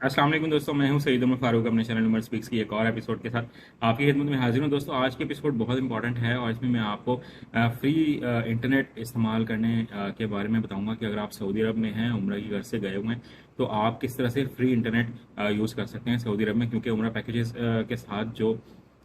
अस्सलाम वालेकुम दोस्तों, मैं हूं सईद उमर फारूक अपने चैनल उमर स्पीक्स की एक और एपिसोड के साथ आपकी खिदमत में हाजिर हूं। दोस्तों, आज की एपिसोड बहुत इंपॉर्टेंट है और इसमें मैं आपको फ्री इंटरनेट इस्तेमाल करने के बारे में बताऊंगा कि अगर आप सऊदी अरब में हैं, उम्रा की घर से गए हुए हैं, तो आप किस तरह से फ्री इंटरनेट यूज़ कर सकते हैं सऊदी अरब में। क्योंकि उम्रा पैकेजेस के साथ जो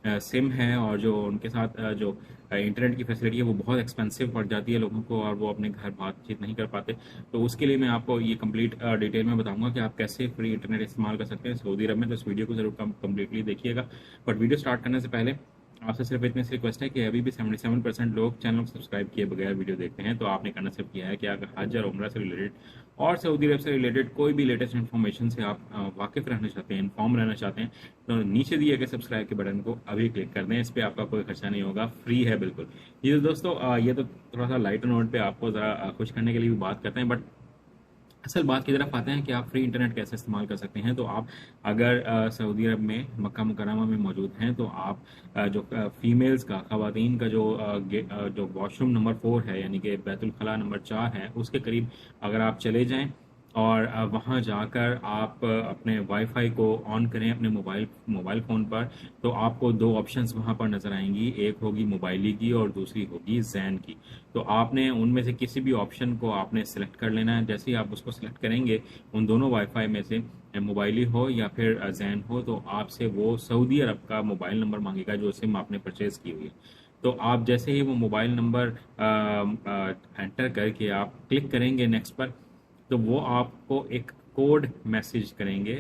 सिम है और जो उनके साथ जो इंटरनेट की फैसिलिटी है वो बहुत एक्सपेंसिव पड़ जाती है लोगों को और वो अपने घर बातचीत नहीं कर पाते। तो उसके लिए मैं आपको ये कंप्लीट डिटेल में बताऊंगा कि आप कैसे फ्री इंटरनेट इस्तेमाल कर सकते हैं सऊदी अरब में। तो इस वीडियो को जरूर कंप्लीटली देखिएगा। बट वीडियो स्टार्ट करने से पहले आपसे सिर्फ इतनी सी रिक्वेस्ट है कि अभी भी 77% लोग चैनल को सब्सक्राइब किए बगैर वीडियो देखते हैं। तो आपने करना सिर्फ किया है कि अगर हज और उम्रा से रिलेटेड और सऊदी अरब से रिलेटेड कोई भी लेटेस्ट इन्फॉर्मेशन से आप वाकिफ रहना चाहते हैं, इन्फॉर्म रहना चाहते हैं, तो नीचे दिए गए सब्सक्राइब के बटन को अभी क्लिक कर दें। इस पर आपका कोई खर्चा नहीं होगा, फ्री है बिल्कुल। ये तो दोस्तों ये तो थोड़ा सा लाइटर नोट पे आपको ज़रा खुश करने के लिए भी बात करते हैं। बट असल बात की तरफ आते हैं कि आप फ्री इंटरनेट कैसे इस्तेमाल कर सकते हैं। तो आप अगर सऊदी अरब में मक्का मुकर्रमा में मौजूद हैं तो आप जो फीमेल्स का खवातीन का जो वॉशरूम नंबर 4 है, यानी कि बैतुल खला नंबर 4 है, उसके करीब अगर आप चले जाएं और वहाँ जाकर आप अपने वाईफाई को ऑन करें अपने मोबाइल फ़ोन पर, तो आपको दो ऑप्शंस वहाँ पर नज़र आएंगी। एक होगी मोबाइली की और दूसरी होगी जैन की। तो आपने उनमें से किसी भी ऑप्शन को आपने सेलेक्ट कर लेना है। जैसे ही आप उसको सेलेक्ट करेंगे उन दोनों वाईफाई में से, मोबाइली हो या फिर जैन हो, तो आपसे वो सऊदी अरब का मोबाइल नंबर मांगेगा जो सिम आपने परचेज़ की हुई है। तो आप जैसे ही वो मोबाइल नंबर एंटर करके आप क्लिक करेंगे नेक्स्ट पर, तो वो आपको एक कोड मैसेज करेंगे।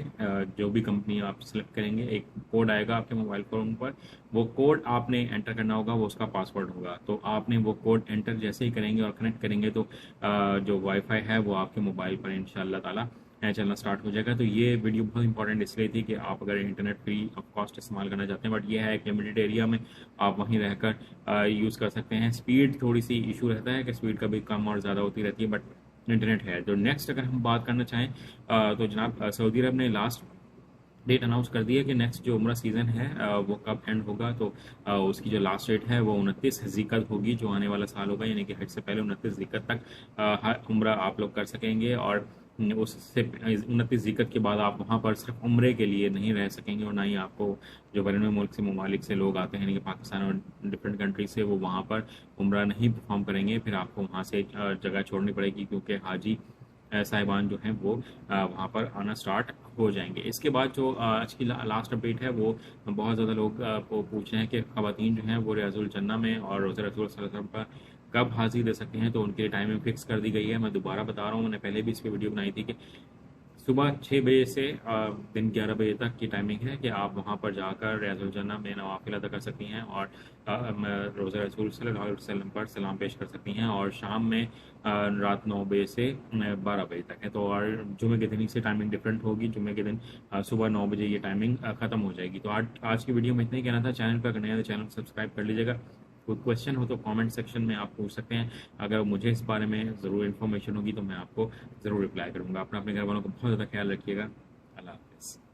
जो भी कंपनी आप सेलेक्ट करेंगे एक कोड आएगा आपके मोबाइल फ़ोन पर। वो कोड आपने एंटर करना होगा, वो उसका पासवर्ड होगा। तो आपने वो कोड एंटर जैसे ही करेंगे और कनेक्ट करेंगे तो जो वाईफाई है वो आपके मोबाइल पर इंशाल्लाह ताला चलना स्टार्ट हो जाएगा। तो ये वीडियो बहुत इंपॉर्टेंट इसलिए थी कि आप अगर इंटरनेट फ्री ऑफ कॉस्ट इस्तेमाल करना चाहते हैं, बट ये है एक लिमिटेड एरिया में आप वहीं रहकर यूज़ कर सकते हैं। स्पीड थोड़ी सी इशू रहता है कि स्पीड कभी कम और ज़्यादा होती रहती है, बट इंटरनेट है। तो नेक्स्ट अगर हम बात करना चाहें तो जनाब सऊदी अरब ने लास्ट डेट अनाउंस कर दी है कि नेक्स्ट जो उम्रा सीज़न है वो कब एंड होगा। तो उसकी जो लास्ट डेट है वो 29 ज़िकत होगी, जो आने वाला साल होगा, यानी कि हज से पहले 29 ज़िकत तक उम्रा आप लोग कर सकेंगे। और उससे 29 ज़िकत के बाद आप वहाँ पर सिर्फ उम्रे के लिए नहीं रह सकेंगे और ना ही आपको जो बैरून मुल्क से ममालिक से लोग आते हैं, यानी कि पाकिस्तान और डिफरेंट कंट्री से, वो वहाँ पर उम्रा नहीं परफॉर्म करेंगे। फिर आपको वहाँ से जगह छोड़नी पड़ेगी क्योंकि हाजी साहिबान जो हैं वो वहाँ पर आना स्टार्ट हो जाएंगे। इसके बाद जो आज की लास्ट अपडेट है वो बहुत ज़्यादा लोग पूछ रहे हैं कि ख़वातीन जो हैं वो रियाजुल जन्ना में और रोज़ा रसूल सल्लल्लाहु अलैहि वसल्लम पर कब हाजिर दे सकते हैं। तो उनके लिए टाइमिंग फिक्स कर दी गई है। मैं दोबारा बता रहा हूँ, मैंने पहले भी इस पर वीडियो बनाई थी कि सुबह 6 बजे से दिन 11 बजे तक की टाइमिंग है कि आप वहाँ पर जाकर रियाजुल जन्ना में नवाफिल अदा कर सकती हैं और रोज़ा रसूल सल्लल्लाहु अलैहि वसल्लम पर सलाम पेश कर सकती हैं। और शाम में रात 9 बजे से 12 बजे तक है। तो और जुमे के दिन से टाइमिंग डिफरेंट होगी। जुमे के दिन सुबह 9 बजे ये टाइमिंग ख़त्म हो जाएगी। तो आज की वीडियो में इतना ही कहना था। चैनल पर अगर नया तो चैनल को सब्सक्राइब कर लीजिएगा। कोई क्वेश्चन हो तो कमेंट सेक्शन में आप पूछ सकते हैं। अगर मुझे इस बारे में ज़रूर इन्फॉर्मेशन होगी तो मैं आपको ज़रूर रिप्लाई करूँगा। अपना अपने घर वालों को बहुत ज़्यादा ख्याल रखिएगा। अल्लाह हाफ़िज़।